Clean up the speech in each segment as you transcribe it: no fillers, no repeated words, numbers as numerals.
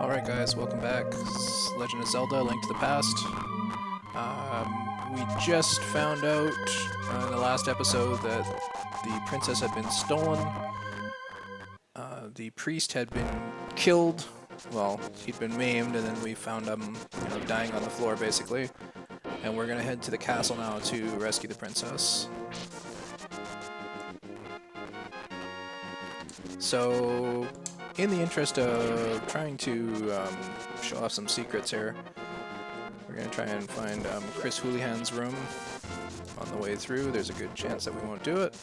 Alright guys, welcome back. Legend of Zelda, Link to the Past. We just found out in the last episode that the princess had been stolen. The priest had been killed. Well, he'd been maimed, and then we found him, dying on the floor basically. And we're gonna head to the castle now to rescue the princess. So, in the interest of trying to show off some secrets here, we're going to try and find Chris Houlihan's room on the way through. There's a good chance that we won't do it.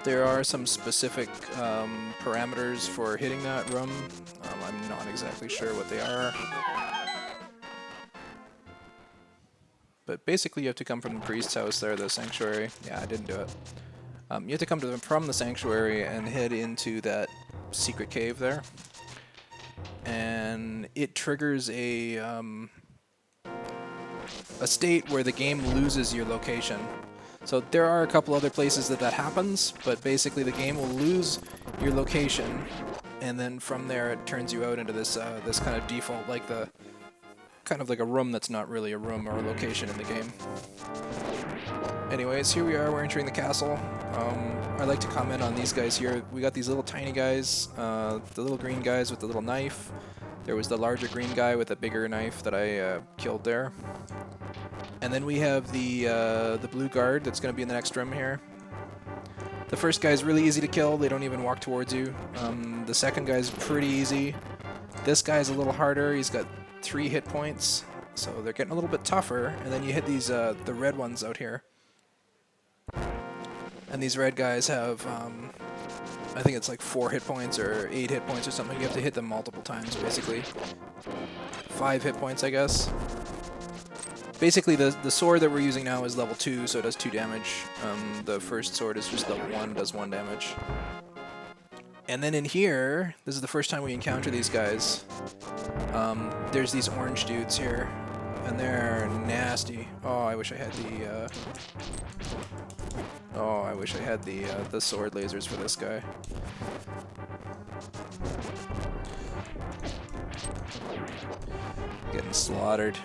There are some specific parameters for hitting that room. I'm not exactly sure what they are. But basically you have to come from the priest's house there, the sanctuary. Yeah, I didn't do it. You have to come from the sanctuary and head into that secret cave there. And it triggers a state where the game loses your location. So there are a couple other places that happens, but basically the game will lose your location, and then from there it turns you out into this this kind of default, like a room that's not really a room or a location in the game. Anyways, here we are, we're entering the castle. I'd like to comment on these guys here. We got these little tiny guys, the little green guys with the little knife. There was the larger green guy with a bigger knife that I killed there. And then we have the blue guard that's going to be in the next room here. The first guy is really easy to kill, they don't even walk towards you. The second guy is pretty easy. This guy's a little harder, he's got 3 hit points, so they're getting a little bit tougher. And then you hit these the red ones out here. And these red guys have, I think it's like 4 hit points or 8 hit points or something. You have to hit them multiple times, basically. 5 hit points, I guess. Basically, the sword that we're using now is level 2, so it does 2 damage. The first sword is just level 1, does 1 damage. And then in here, this is the first time we encounter these guys. There's these orange dudes here, and they're nasty. Oh, I wish I had the... Oh, I wish I had the sword lasers for this guy. Getting slaughtered.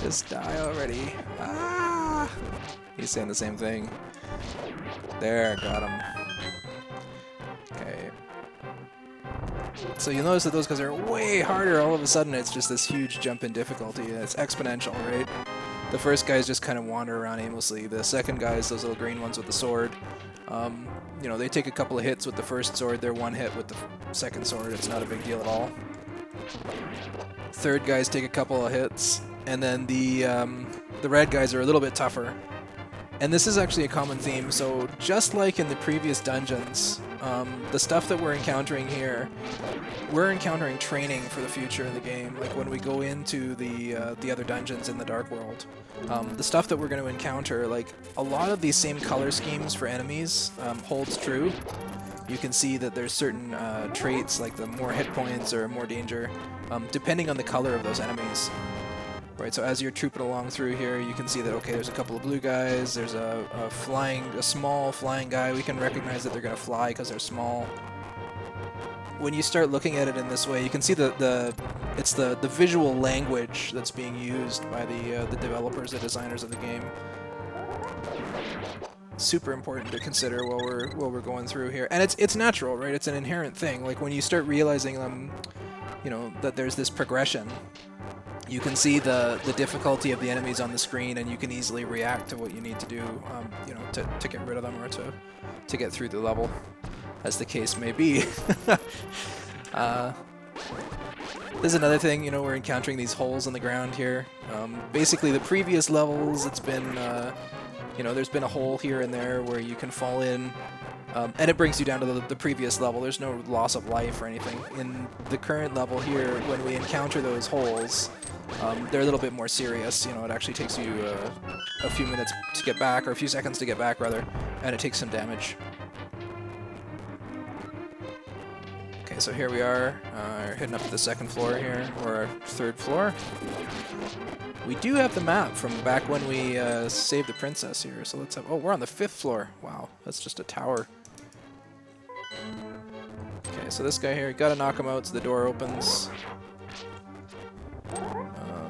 Just die already. Ah! He's saying the same thing. There, got him. Okay. So you'll notice that those guys are way harder. All of a sudden it's just this huge jump in difficulty, and it's exponential, right? The first guys just kind of wander around aimlessly. The second guys, those little green ones with the sword, they take a couple of hits with the first sword. They're 1 hit with the second sword. It's not a big deal at all. Third guys take a couple of hits, and then the red guys are a little bit tougher. And this is actually a common theme, so just like in the previous dungeons, the stuff that we're encountering here, we're encountering training for the future in the game. Like when we go into the other dungeons in the Dark World, the stuff that we're going to encounter, like a lot of these same color schemes for enemies holds true. You can see that there's certain traits, like the more hit points or more danger, depending on the color of those enemies. Right, so as you're trooping along through here, you can see that, okay, there's a couple of blue guys, there's a small flying guy. We can recognize that they're going to fly because they're small. When you start looking at it in this way, you can see it's the visual language that's being used by the developers, the designers of the game. Super important to consider while we're going through here, and it's natural, right? It's an inherent thing. Like when you start realizing that there's this progression. You can see the difficulty of the enemies on the screen, and you can easily react to what you need to do, to get rid of them or to get through the level, as the case may be. There's another thing, we're encountering these holes in the ground here. Basically, the previous levels, it's been, there's been a hole here and there where you can fall in, and it brings you down to the previous level. There's no loss of life or anything. In the current level here, when we encounter those holes, they're a little bit more serious. It actually takes you a few minutes to get back, or a few seconds to get back, rather, and it takes some damage. Okay, so here we are, heading up to the second floor here, or our third floor. We do have the map from back when we saved the princess here, so let's have... Oh, we're on the 5th floor. Wow, that's just a tower. Okay, so this guy here, gotta knock him out so the door opens.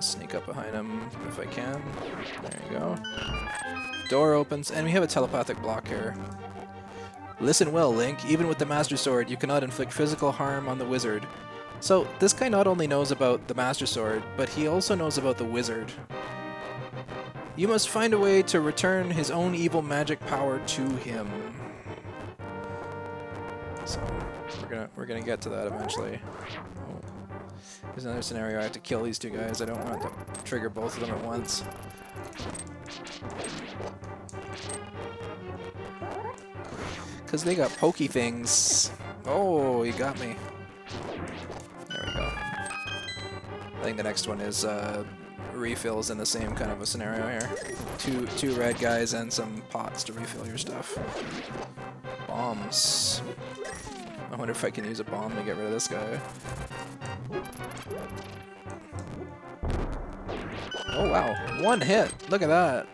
Sneak up behind him if I can. There you go. Door opens, and we have a telepathic block here. Listen well, Link. Even with the Master Sword, you cannot inflict physical harm on the wizard. So, this guy not only knows about the Master Sword, but he also knows about the wizard. You must find a way to return his own evil magic power to him. So, we're gonna get to that eventually. Oh. There's another scenario I have to kill these two guys. I don't want to trigger both of them at once. Because they got pokey things. Oh, you got me. There we go. I think the next one is refills in the same kind of a scenario here. Two red guys and some pots to refill your stuff. Bombs. I wonder if I can use a bomb to get rid of this guy. Oh wow, 1 hit! Look at that!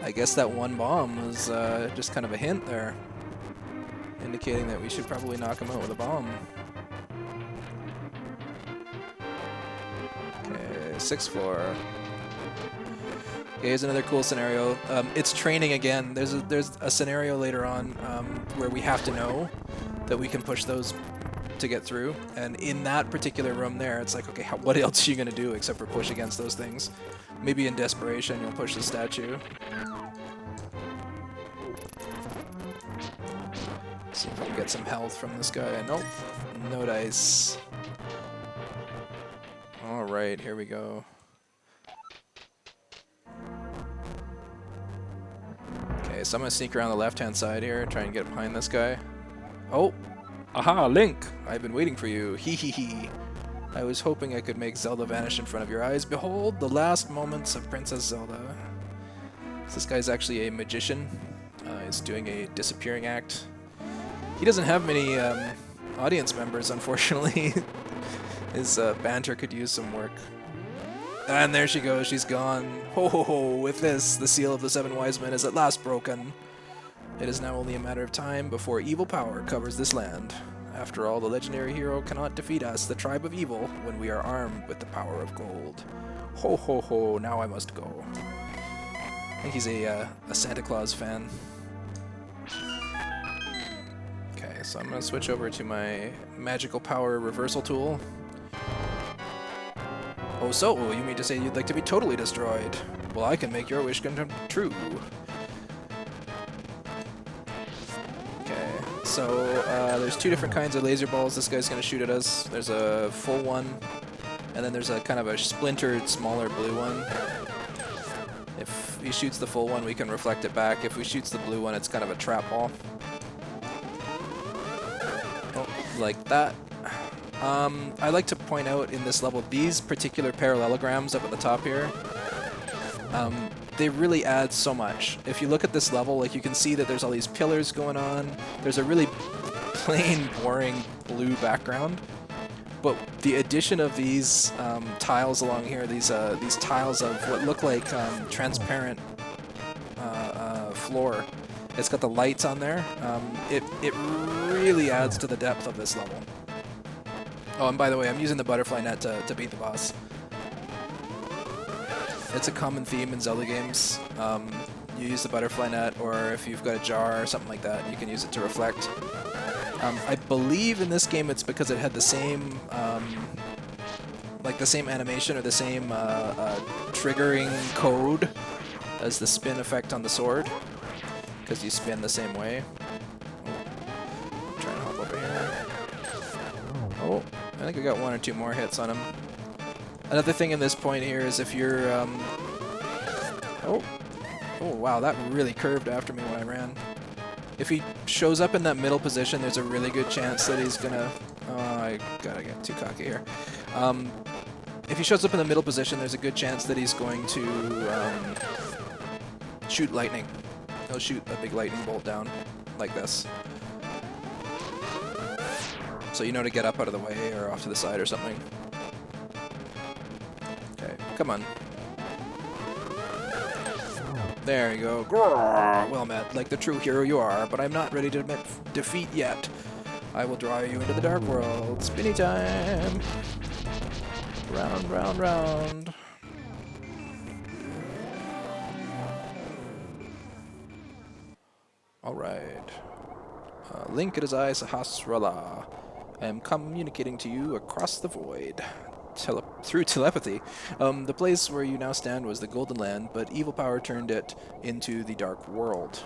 I guess that one bomb was just kind of a hint there, indicating that we should probably knock him out with a bomb. Okay, 6th floor. Okay, here's another cool scenario. It's training again. There's a scenario later on where we have to know that we can push those to get through, and in that particular room there, it's like, okay, what else are you gonna do except for push against those things? Maybe in desperation, you'll push the statue. See if we can get some health from this guy. Nope, no dice. All right, here we go. Okay, so I'm gonna sneak around the left-hand side here and try and get behind this guy. Oh. Aha, Link! I've been waiting for you. Hee hee hee. I was hoping I could make Zelda vanish in front of your eyes. Behold, the last moments of Princess Zelda. So this guy's actually a magician. He's doing a disappearing act. He doesn't have many audience members, unfortunately. His banter could use some work. And there she goes, she's gone. Ho ho ho, with this, the seal of the 7 wise men is at last broken. It is now only a matter of time before evil power covers this land. After all, the legendary hero cannot defeat us, the tribe of evil, when we are armed with the power of gold. Ho ho ho, now I must go. I think he's a Santa Claus fan. Okay, so I'm going to switch over to my magical power reversal tool. Oh, so, you mean to say you'd like to be totally destroyed? Well, I can make your wish come true. So, there's 2 different kinds of laser balls this guy's going to shoot at us. There's a full one, and then there's a kind of a splintered, smaller blue one. If he shoots the full one, we can reflect it back. If he shoots the blue one, it's kind of a trap ball. Oh, like that. I like to point out in this level, these particular parallelograms up at the top here, they really add so much. If you look at this level, like, you can see that there's all these pillars going on. There's a really plain, boring blue background, but the addition of these tiles along here, these tiles of what look like transparent floor. It's got the lights on there. It really adds to the depth of this level. Oh, and by the way, I'm using the butterfly net to beat the boss. It's a common theme in Zelda games. You use the butterfly net, or if you've got a jar or something like that, you can use it to reflect. I believe in this game it's because it had the same, like the same animation or the same triggering code as the spin effect on the sword, because you spin the same way. Oh, try and hop over here. Oh, I think I got 1 or 2 more hits on him. Another thing in this point here is if you're, oh wow, that really curved after me when I ran. If he shows up in that middle position, there's a really good chance that he's gonna, oh, I gotta get too cocky here. If he shows up in the middle position, there's a good chance that he's going to shoot lightning. he'll shoot a big lightning bolt down like this. So you know to get up out of the way or off to the side or something. Okay, come on. There you go. Grrr! Well met, like the true hero you are, but I'm not ready to admit defeat yet. I will draw you into the dark world. Spinny time! Round, round, round. Alright. Link, it is I, Sahasrara. I am communicating to you across the void. Through telepathy. The place where you now stand was the Golden Land, but evil power turned it into the Dark World.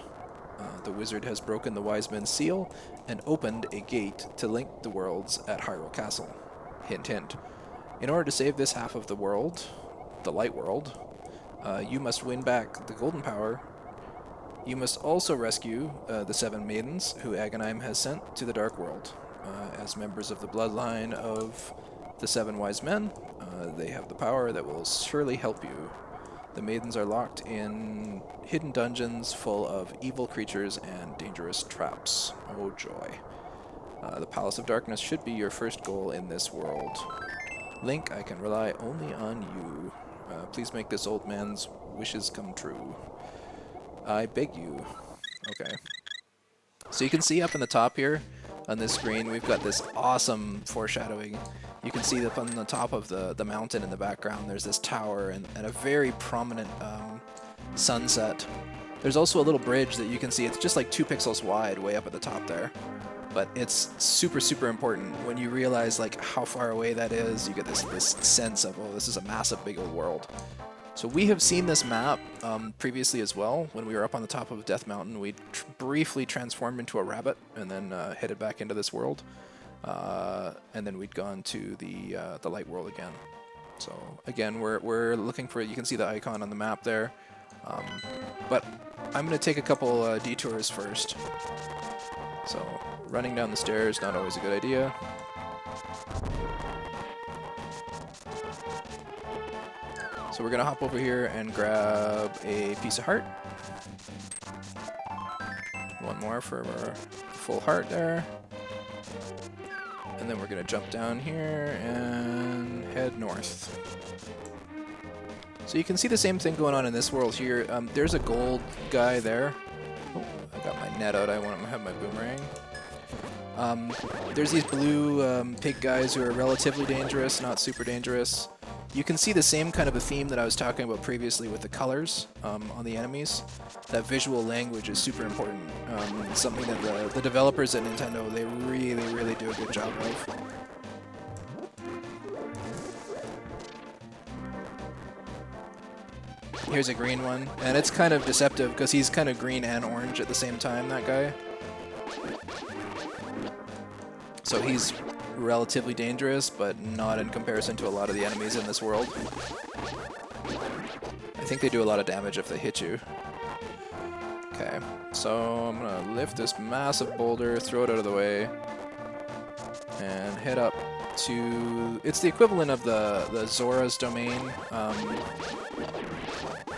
The wizard has broken the wise men's seal and opened a gate to link the worlds at Hyrule Castle. Hint, hint. In order to save this half of the world, the light world, you must win back the golden power. You must also rescue the 7 maidens who Aghanim has sent to the Dark World. As members of the bloodline of the 7 wise men, they have the power that will surely help you. The maidens are locked in hidden dungeons full of evil creatures and dangerous traps. Oh joy. The Palace of Darkness should be your first goal in this world. Link, I can rely only on you. Please make this old man's wishes come true. I beg you. Okay. So you can see up in the top here on this screen, we've got this awesome foreshadowing. You can see up on the top of the mountain in the background, there's this tower and a very prominent sunset. There's also a little bridge that you can see. It's just like 2 pixels wide way up at the top there. But it's super, super important. When you realize like how far away that is, you get this sense of, oh, this is a massive big old world. So we have seen this map previously as well. When we were up on the top of Death Mountain, we briefly transformed into a rabbit and then headed back into this world. And then we'd gone to the light world again. So again, we're looking for it. You can see the icon on the map there. But I'm going to take a couple detours first. So running down the stairs, not always a good idea. So we're going to hop over here and grab a piece of heart. One more for our full heart there. And then we're going to jump down here and head north. So you can see the same thing going on in this world here. There's a gold guy there. Oh, I got my net out. I want to have my boomerang. There's these blue pig guys who are relatively dangerous, not super dangerous. You can see the same kind of a theme that I was talking about previously with the colors on the enemies. That visual language is super important. It's something that the developers at Nintendo, they really, really do a good job of. Here's a green one, and it's kind of deceptive because he's kind of green and orange at the same time, that guy. So he's relatively dangerous, but not in comparison to a lot of the enemies in this world. I think they do a lot of damage if they hit you. Okay, so I'm gonna lift this massive boulder, throw it out of the way, and head up to... It's the equivalent of the Zora's domain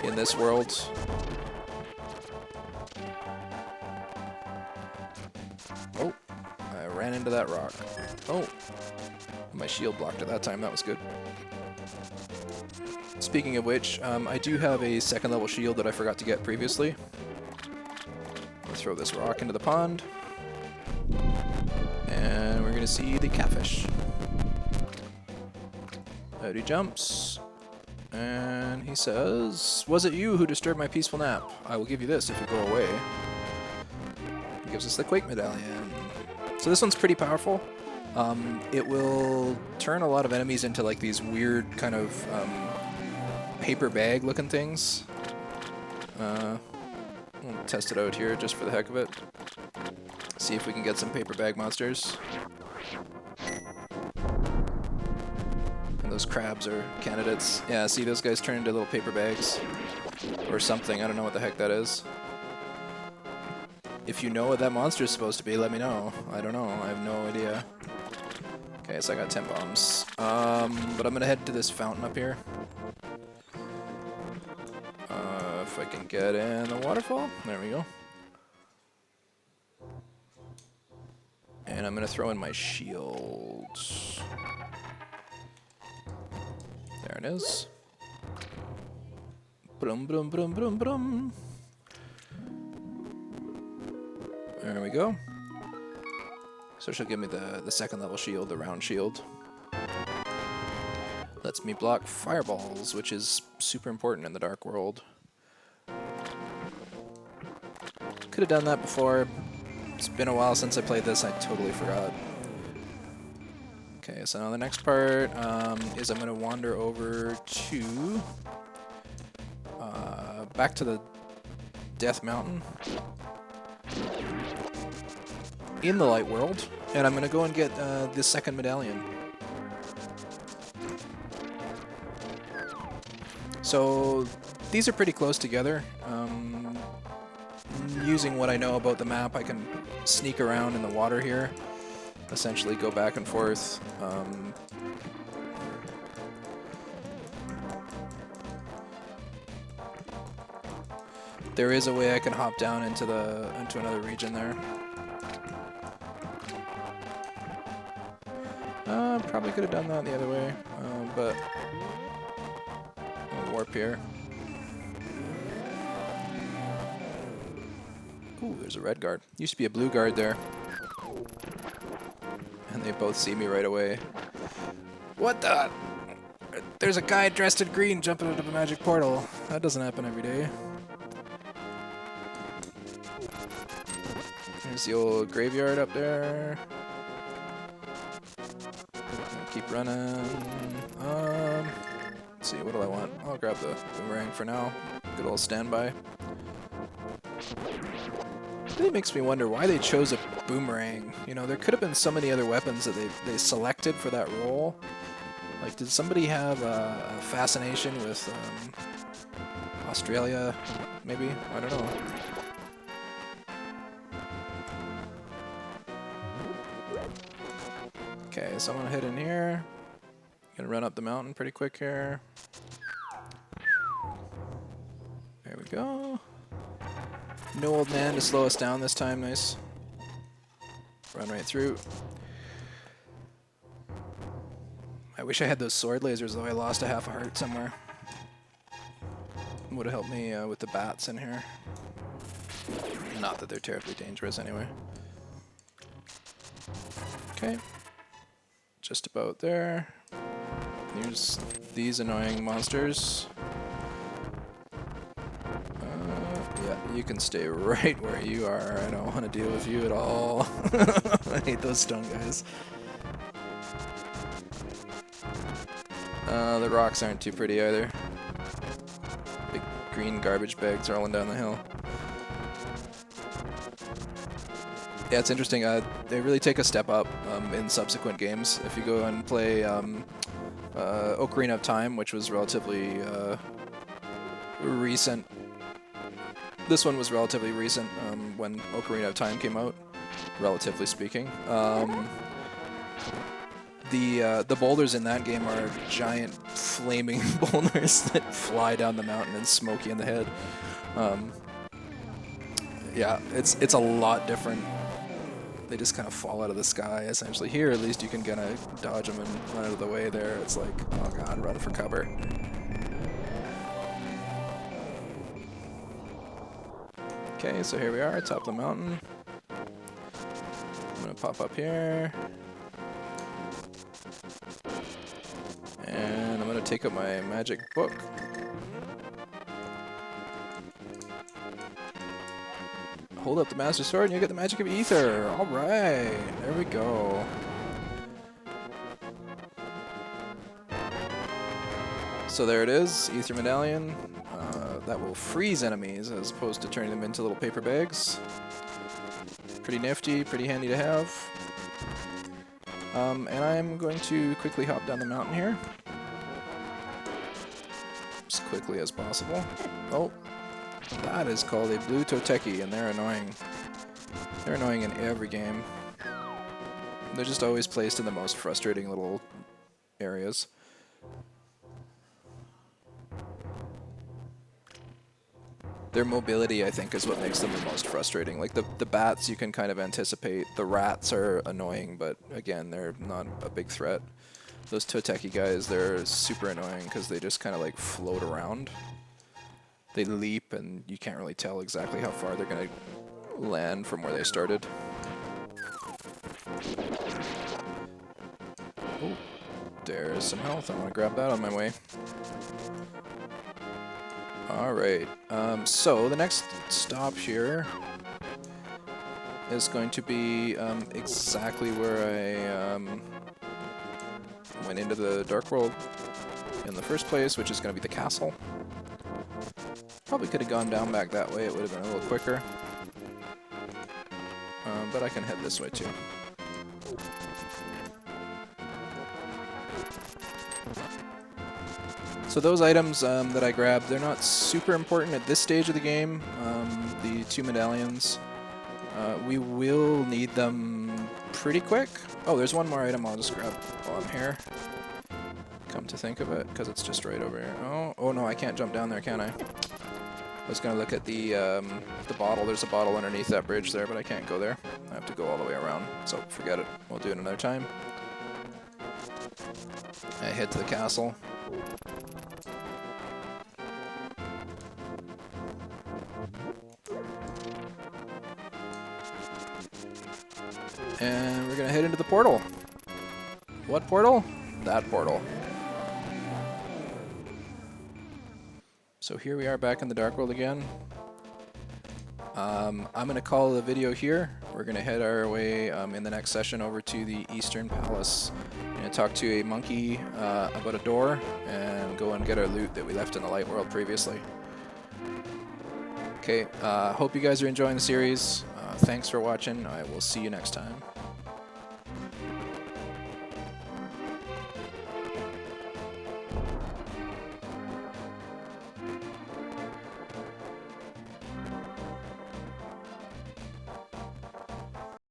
in this world. Oh, I ran into that rock. Oh, my shield blocked it that time. That was good. Speaking of which, I do have a 2nd level shield that I forgot to get previously. I'll throw this rock into the pond. And we're going to see the catfish. Out he jumps. And he says, "Was it you who disturbed my peaceful nap? I will give you this if you go away." He gives us the Quake Medallion. So this one's pretty powerful. It will turn a lot of enemies into like these weird kind of paper bag looking things. We'll test it out here just for the heck of it. See if we can get some paper bag monsters. And those crabs are candidates. Yeah, see, those guys turn into little paper bags. Or something, I don't know what the heck that is. If you know what that monster is supposed to be, let me know. I don't know, I have no idea. Okay, so I got 10 bombs. But I'm gonna head to this fountain up here. If I can get in the waterfall. There we go. And I'm going to throw in my shield. There it is. Brum, brum, brum, brum, brum. There we go. So she'll give me the second level shield, the round shield. Lets me block fireballs, which is super important in the Dark World. Could have done that before. It's been a while since I played this, I totally forgot. Okay, so now the next part is I'm going to wander over to... back to the Death Mountain in the Light World, and I'm going to go and get the second medallion. So these are pretty close together. Using what I know about the map, I can sneak around in the water here, essentially go back and forth. There is a way I can hop down into another region there. Probably could have done that the other way, but I'll warp here. Ooh, there's a red guard. Used to be a blue guard there. And they both see me right away. What the? There's a guy dressed in green jumping out of a magic portal. That doesn't happen every day. There's the old graveyard up there. Keep running. Let's see, what do I want? I'll grab the boomerang for now. Good old standby. It really makes me wonder why they chose a boomerang. You know, there could have been so many other weapons that they selected for that role. Like, did somebody have a fascination with Australia, maybe? I don't know. Okay, so I'm gonna head in here. Gonna run up the mountain pretty quick here. There we go. No old man to slow us down this time, nice. Run right through. I wish I had those sword lasers, though I lost a half a heart somewhere. Would have helped me with the bats in here. Not that they're terribly dangerous anyway. Okay. Just about there. Here's these annoying monsters. Yeah, you can stay right where you are. I don't want to deal with you at all. I hate those stone guys. The rocks aren't too pretty either. Big green garbage bags rolling down the hill. Yeah, it's interesting. They really take a step up in subsequent games. If you go and play Ocarina of Time, which was relatively recent. This one was relatively recent when Ocarina of Time came out, relatively speaking. The boulders in that game are giant flaming boulders that fly down the mountain and smoke you in the head. Yeah, it's a lot different. They just kind of fall out of the sky, essentially. Here, at least you can kind of dodge them and run out of the way there. It's like, oh god, run for cover. Okay, so here we are, top of the mountain. I'm gonna pop up here. And I'm gonna take up my magic book. Hold up the Master Sword and you get the magic of ether. Alright, there we go. So there it is, Ether Medallion. That will freeze enemies as opposed to turning them into little paper bags. Pretty nifty, pretty handy to have. And I'm going to quickly hop down the mountain here. As quickly as possible. Oh. That is called a blue Toteki, and they're annoying. They're annoying in every game. They're just always placed in the most frustrating little areas. Their mobility, I think, is what makes them the most frustrating. Like the bats you can kind of anticipate. The rats are annoying, but again, they're not a big threat. Those Toteki guys, they're super annoying because they just kind of like float around. They leap and you can't really tell exactly how far they're going to land from where they started. Oh, there's some health. I want to grab that on my way. Alright, so the next stop here is going to be exactly where I went into the Dark World in the first place, which is going to be the castle. Probably could have gone down back that way, it would have been a little quicker. But I can head this way too. So those items that I grabbed, they're not super important at this stage of the game. The 2 medallions, we will need them pretty quick. Oh, there's one more item I'll just grab while I'm here. Come to think of it, because it's just right over here. Oh no, I can't jump down there, can I? I was going to look at the bottle. There's a bottle underneath that bridge there, but I can't go there. I have to go all the way around, so forget it. We'll do it another time. I head to the castle. And we're going to head into the portal. What portal? That portal. So here we are back in the Dark World again. I'm going to call the video here. We're going to head our way in the next session over to the Eastern Palace. I'm going to talk to a monkey about a door and go and get our loot that we left in the Light World previously. Okay, hope you guys are enjoying the series. Thanks for watching. I will see you next time.